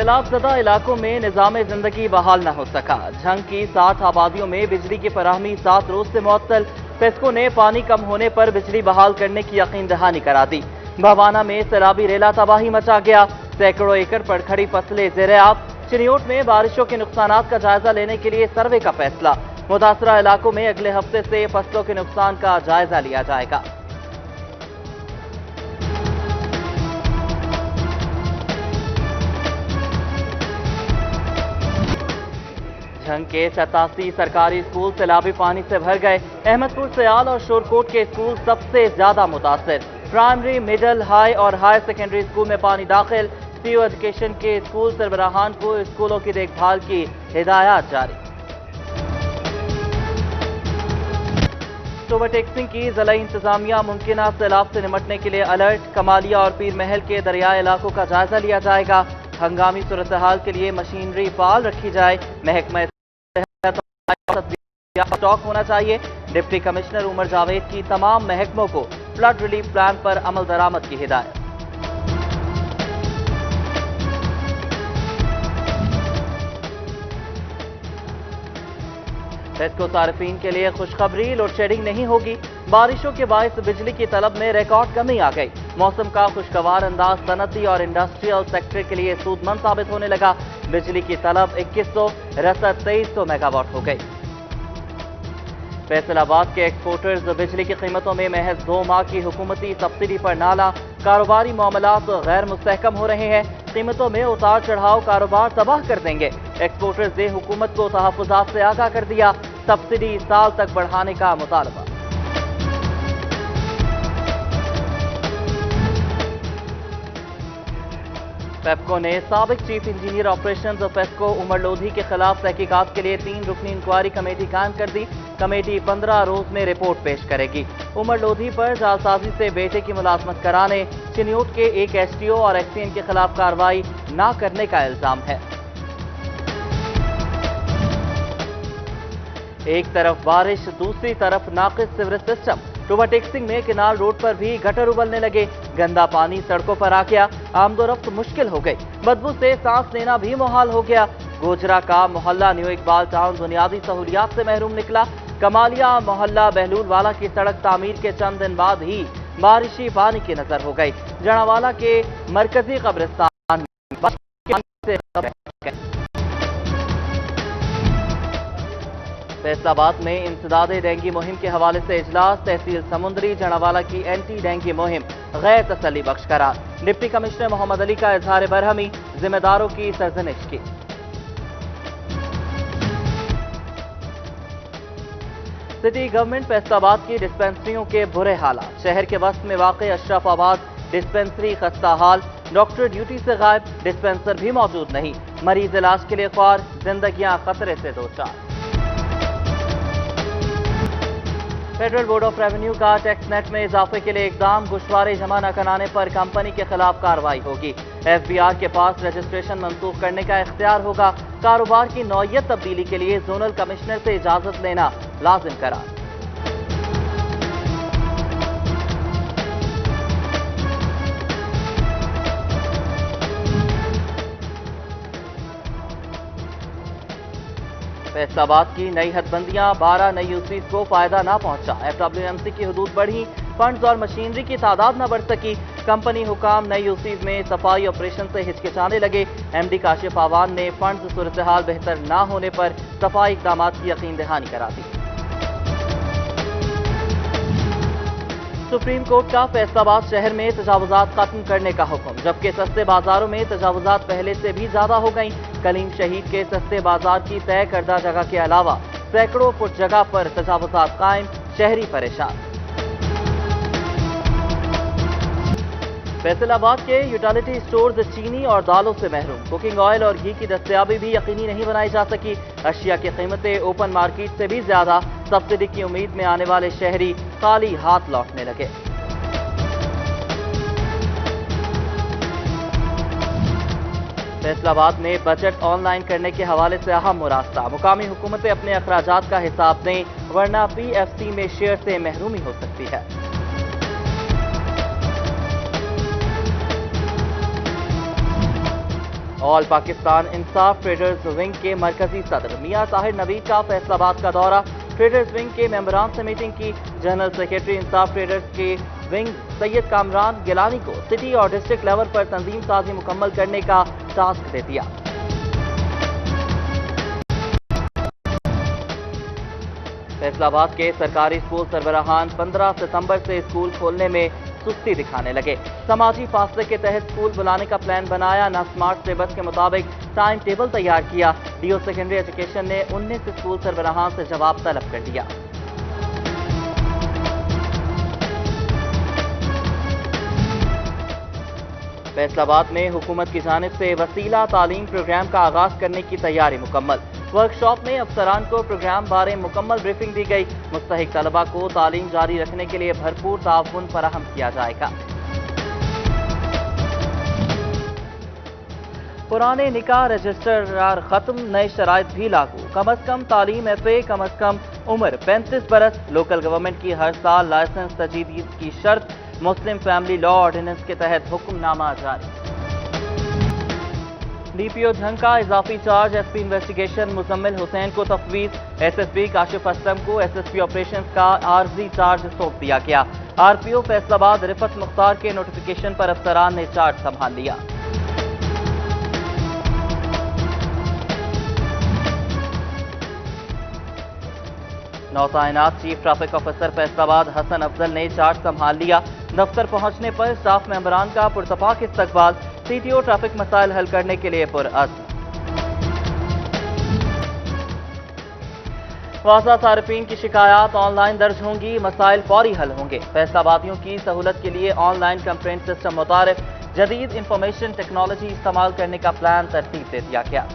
सैलाब ज़दा इलाकों में निज़ाम जिंदगी बहाल न हो सका। झंग की 60 आबादियों में बिजली की फराहमी 7 रोज से मुअत्तल। पेस्को ने पानी कम होने पर बिजली बहाल करने की यकीन दहानी करा दी। भवाना में सैलाबी रेला तबाही मचा गया। सैकड़ों एकड़ पर खड़ी फसलें ज़ेरे आब। चिनियोट में बारिशों के नुकसानात का जायजा लेने के लिए सर्वे का फैसला। मुतासरा इलाकों में अगले हफ्ते से फसलों के नुकसान का जायजा लिया जाएगा। झंग के 87 सरकारी स्कूल सैलाबी पानी से भर गए। अहमदपुर, सयाल और शोरकोट के स्कूल सबसे ज्यादा मुतासिर। प्राइमरी, मिडिल, हाई और हायर सेकेंडरी स्कूल में पानी दाखिल। सीओ एजुकेशन के स्कूल सरबराहान को स्कूलों की देखभाल की हिदायत जारी। ओवरटेक्सिंग की जिला इंतजामिया मुमकिन सैलाब से निमटने के लिए अलर्ट। कमालिया और पीर महल के दरियाई इलाकों का जायजा लिया जाएगा। हंगामी सूरत हाल के लिए मशीनरी फाल रखी जाए। महकमा स्टॉक होना चाहिए। डिप्टी कमिश्नर उमर जावेद की तमाम महकमों को फ्लड रिलीफ प्लान पर अमल दरामद की हिदायत। पेस्को सार्फिन के लिए खुशखबरी, लोड शेडिंग नहीं होगी। बारिशों के बायस बिजली की तलब में रिकॉर्ड कमी आ गई। मौसम का खुशगवार अंदाज सनती और इंडस्ट्रियल सेक्टर के लिए सूदमंद साबित होने लगा। बिजली की तलब 2100, रसद 2300 मेगावाट हो गई। फैसलाबाद के एक्सपोर्टर्स बिजली की कीमतों में महज 2 माह की हुकूमती सब्सिडी पर नाला। कारोबारी मामलात गैर मुस्तहकम हो रहे हैं। कीमतों में उतार चढ़ाव कारोबार तबाह कर देंगे। एक्सपोर्टर्स ने हुकूमत को तहफ्फुजात से आगाह कर दिया। सब्सिडी साल तक बढ़ाने का मुतालबा। पेप्को ने साबिक chief engineer operations PESCO Umar Lodhi के खिलाफ तहकीकात के लिए 3 रुकनी इंक्वायरी कमेटी कायम कर दी। कमेटी 15 रोज में रिपोर्ट पेश करेगी। उमर लोधी पर जालसाजी से बेटे की मुलाजमत कराने, चिनियोट के एक एसटीओ और एक्सीएन के खिलाफ कार्रवाई न करने का इल्जाम है। एक तरफ बारिश, दूसरी तरफ नाकिस सीवरेज सिस्टम। ओवरटेक्सिंग में किनाल रोड पर भी गटर उबलने लगे। गंदा पानी सड़कों पर आ गया। आमदोरफ्त मुश्किल हो गई। बदबू से सांस लेना भी मुहाल हो गया। गोजरा का मोहल्ला न्यू इकबाल टाउन बुनियादी सहूलियात से महरूम निकला। कमालिया मोहल्ला बहलूल वाला की सड़क तामीर के चंद दिन बाद ही बारिशी पानी की नजर हो गई। जड़ावाला के मरकजी कब्रिस्तान फैसलाबाद में इंसदाद डेंगू मुहिम के हवाले से इजलास। तहसील समुंदरी जड़ावाला की एंटी डेंगू मुहिम गैर तसल्ली बख्श करार। डिप्टी कमिश्नर मोहम्मद अली का इजहार बरहमी, जिम्मेदारों की सरजनिश की। सिटी गवर्नमेंट फैसलाबाद की डिस्पेंसरियों के बुरे हालात। शहर के वस्त में वाक़ अशरफाबाद डिस्पेंसरी खस्ता हाल। डॉक्टर ड्यूटी से गायब, डिस्पेंसर भी मौजूद नहीं। मरीज इलाज के लिए ख्वार, जिंदगियां खतरे से दो चार। फेडरल बोर्ड ऑफ रेवेन्यू का टैक्स नेट में इजाफे के लिए इकदाम। गोशवारे जमा न कराने पर कंपनी के खिलाफ कार्रवाई होगी। एफबीआर के पास रजिस्ट्रेशन मंसूख करने का इख्तियार होगा। कारोबार की नौयत तब्दीली के लिए जोनल कमिश्नर से इजाजत लेना लाजिम करार। फैसलाबाद की नई हदबंदियां, 12 नई यूसीज को फायदा ना पहुंचा। एफडब्ल्यूएमसी की हदूद बढ़ी, फंड्स और मशीनरी की तादाद न बढ़ सकी। कंपनी हुकाम नई यूसीज में सफाई ऑपरेशन से हिचकिचाने लगे। एमडी काशिफ आवान ने फंड्स सूरत हाल बेहतर ना होने पर सफाई इकदाम की यकीन दहानी करा दी। सुप्रीम कोर्ट का फैसलाबाद शहर में तजावुजात खत्म करने का हुक्म। जबकि सस्ते बाजारों में तजावुजात पहले से भी ज्यादा हो गई। कलीम शहीद के सस्ते बाजार की तय करदा जगह के अलावा सैकड़ों फुट जगह पर तजावुजात कायम, शहरी परेशान। फैसलाबाद के यूटिलिटी स्टोर्स चीनी और दालों से महरूम। कुकिंग ऑयल और घी की दस्तयाबी भी यकीनी नहीं बनाई जा सकी। अशिया की कीमतें ओपन मार्केट से भी ज्यादा। सब्सिडी की उम्मीद में आने वाले शहरी खाली हाथ लौटने लगे। फैसलाबाद में बजट ऑनलाइन करने के हवाले से अहम मुरास्ता। मुकामी हुकूमतें अपने अखराजात का हिसाब दें, वरना पीएफसी में शेयर से महरूमी हो सकती है। ऑल पाकिस्तान इंसाफ ट्रेडर्स विंग के मरकजी सदर मियां ताहिर नवीद का फैसलाबाद का दौरा, ट्रेडर्स विंग के मेंबरान से मीटिंग की। जनरल सेक्रेटरी इंसाफ ट्रेडर्स के विंग सैयद कामरान गिलानी को सिटी और डिस्ट्रिक्ट लेवल पर तंजीम साजी मुकम्मल करने का टास्क दे दिया। फैसलाबाद के सरकारी स्कूल सरबराहान 15 सितंबर से स्कूल खोलने में सुस्ती दिखाने लगे। समाजी फासले के तहत स्कूल बुलाने का प्लान बनाया, न स्मार्ट सिलेबस के मुताबिक टाइम टेबल तैयार किया। डीओ सेकेंडरी एजुकेशन ने 19 स्कूल सरबराहान से जवाब तलब कर दिया। फैसलाबाद में हुकूमत की जानिब से वसीला तालीम प्रोग्राम का आगाज करने की तैयारी मुकम्मल। वर्कशॉप में अफसरान को प्रोग्राम बारे मुकम्मल ब्रीफिंग दी गई। मुस्तहिक तलबा को तालीम जारी रखने के लिए भरपूर ताउन फराहम किया जाएगा। पुराने निकाह रजिस्टर खत्म, नए शराइत भी लागू। कम अज कम तालीम FA, कम अज कम उम्र 35 बरस। लोकल गवर्नमेंट की हर साल लाइसेंस तजदीद की शर्त। मुस्लिम फैमिली लॉ ऑर्डिनेंस के तहत हुक्मनामा जारी। DPO झंग का इजाफी charge SP investigation Muzammil Hussain को तफवीज। SSP काशिफ असलम को SSP ऑपरेशंस का आर्जी चार्ज सौंप दिया गया। RPO फैसलाबाद रिफत मुख्तार के नोटिफिकेशन पर अफसरान ने चार्ज संभाल लिया। नौतायनात chief traffic officer Faisalabad Hasan Afzal ने चार्ज संभाल लिया। दफ्तर पहुंचने पर स्टाफ मेंबरान का पुरतपाक इस्तकबाल। CTO ट्रैफिक मसाइल हल करने के लिए पुरअज़्म। वाज़ा सारिफीन की शिकायत ऑनलाइन दर्ज होंगी, मसाइल फौरी हल होंगे। फैसलाबादियों की सहूलत के लिए ऑनलाइन कंप्लेंट सिस्टम मुतारिफ। जदीद इंफॉर्मेशन टेक्नोलॉजी इस्तेमाल करने का प्लान तरतीब दे दिया गया।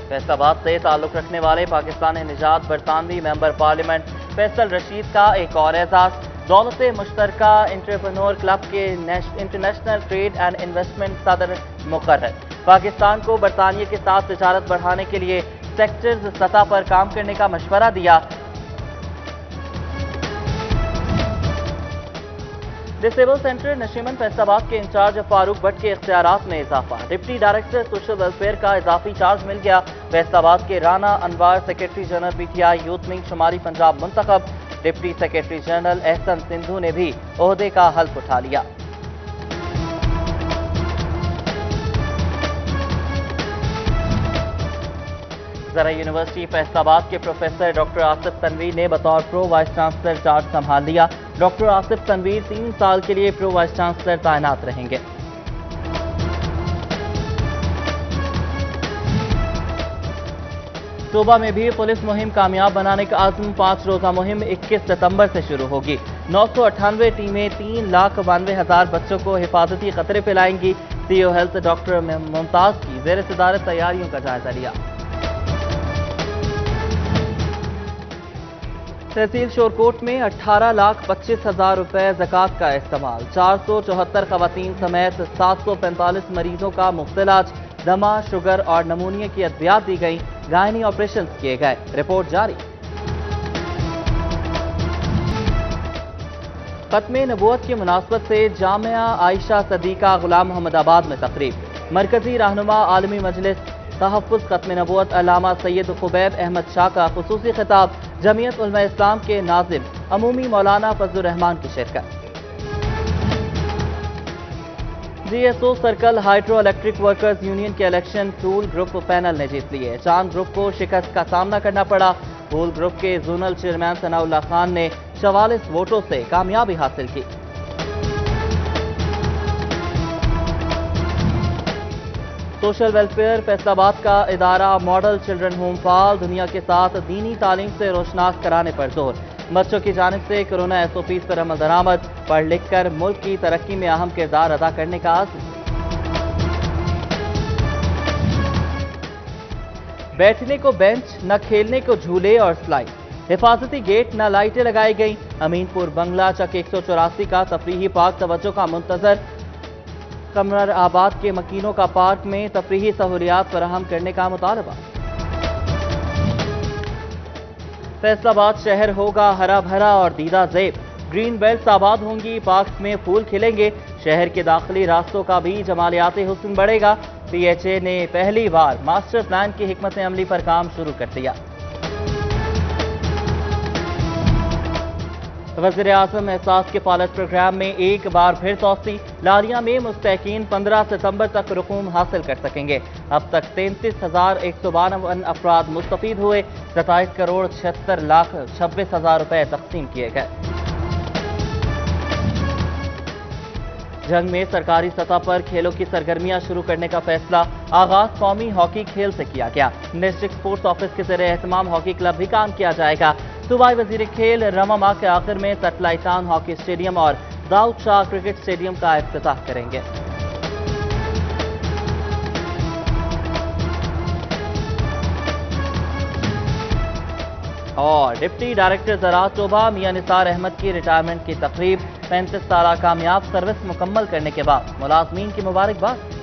फैसलाबाद से ताल्लुक रखने वाले पाकिस्तान निजात बरतानवी मेंबर पार्लियामेंट फैसल रशीद का एक और एजाज। दौलत मुश्तरका एंटरप्रेन्योर क्लब के इंटरनेशनल ट्रेड एंड इन्वेस्टमेंट सदर मुकर्रर। पाकिस्तान को बरतानिया के साथ तिजारत बढ़ाने के लिए सेक्टर्स सतह पर काम करने का मशवरा दिया। डिसेबल सेंटर नशीमन फैसलाबाद के इंचार्ज फारूक भट्ट के इख्तियारात में इजाफा। डिप्टी डायरेक्टर सोशल वेलफेयर का इजाफी चार्ज मिल गया। फैसलाबाद के Rana Anwar secretary general PTI youth wing शुमारी पंजाब मुंतखब। Deputy secretary general Ehsan Sindhu ने भी ओहदे का हल्फ उठा लिया। जरा यूनिवर्सिटी फैसलाबाद के प्रोफेसर डॉक्टर आसिफ तनवीर ने बतौर प्रो वाइस चांसलर चार्ज संभाल लिया। डॉक्टर आसिफ तनवीर 3 साल के लिए प्रो वाइस चांसलर तैनात रहेंगे। सूबा में भी पुलिस मुहिम कामयाब बनाने का आज़म। 5 रोजा मुहिम 21 सितंबर से शुरू होगी। 998 टीमें 3,92,000 बच्चों को हिफाजती खतरे पिलाएंगी। CO हेल्थ डॉक्टर मुमताज की ज़ेर सदारत तैयारियों का जायजा लिया। तहसील शोरकोट में 18,25,000 रुपए ज़कात का इस्तेमाल। 474 खवातीन समेत 745 मरीजों का मुफ्त इलाज। दमा, शुगर और नमूनिया की अद्वियात दी गई। गायनी ऑपरेशन किए गए। रिपोर्ट जारी। खत्म नबूवत की मुनासबत से जामिया आयशा सदीका गुलाम मोहम्मदाबाद में तकरीब। मरकजी रहनुमा आलमी मजलिस तहफ़्फ़ुज़ खत्म नबूवत अल्लामा सैयद खुबैब अहमद शाह का खुसूसी खिताब। जमीयत उलमा इस्लाम के नाज़िम अमूमी मौलाना फजलुर रहमान की शिरकत। GSO circle hydro electric workers union के इलेक्शन टूल ग्रुप पैनल ने जीत लिए। चांद ग्रुप को शिकस्त का सामना करना पड़ा। टूल ग्रुप के जोनल चेयरमैन सनाउल्लाह खान ने 44 वोटों से कामयाबी हासिल की। सोशल वेलफेयर फैसलाबाद का इदारा मॉडल चिल्ड्रन होम फाल दुनिया के साथ दीनी तालीम से रोशनास कराने पर जोर। बच्चों की जानिब से कोरोना SOPs पर अमल दरामद। पढ़ लिख कर मुल्क की तरक्की में अहम किरदार अदा करने का आज़म। बैठने को बेंच, न खेलने को झूले और स्लाइड। हिफाजती गेट, न लाइटें लगाई गई। अमीनपुर बंगला चक 184 का तफरीही पार्क तवज्जो का मुंतजर। कमर आबाद के मकीनों का पार्क में तफरीही सहूलियात फराहम करने का मुतालबा। फैसलाबाद शहर होगा हरा भरा और दीदा ज़ेब। ग्रीन बेल्ट आबाद होंगी, पार्क्स में फूल खिलेंगे, शहर के दाखिली रास्तों का भी जमालियाती हुस्न बढ़ेगा। PHA ने पहली बार मास्टर प्लान की हिकमत अमली पर काम शुरू कर दिया। वज़ीर आज़म एहसास के पायलट प्रोग्राम में एक बार फिर तोसी, लारिया में मुस्तहकीन 15 सितंबर तक रकूम हासिल कर सकेंगे। अब तक 33,152 अफराद मुस्तफीद हुए, 27 करोड़ 76 लाख 26 हजार रुपए तकसीम किए गए। जंग में सरकारी सतह पर खेलों की सरगर्मियां शुरू करने का फैसला, आगाज कौमी हॉकी खेल से किया गया। डिस्ट्रिक्ट स्पोर्ट्स ऑफिस के ज़रिए एहतमाम हॉकी क्लब भी काम किया जाएगा। सूबाई वजीर खेल रवा माह के आखिर में सैटेलाइट टाउन हॉकी स्टेडियम और दाऊद शाह क्रिकेट स्टेडियम का इफ्तिताह करेंगे। और डिप्टी डायरेक्टर ज़राअत टोबा मियां निसार अहमद की रिटायरमेंट की तकरीब, 35 साल कामयाब सर्विस मुकम्मल करने के बाद मुलाजमीन की मुबारकबाद।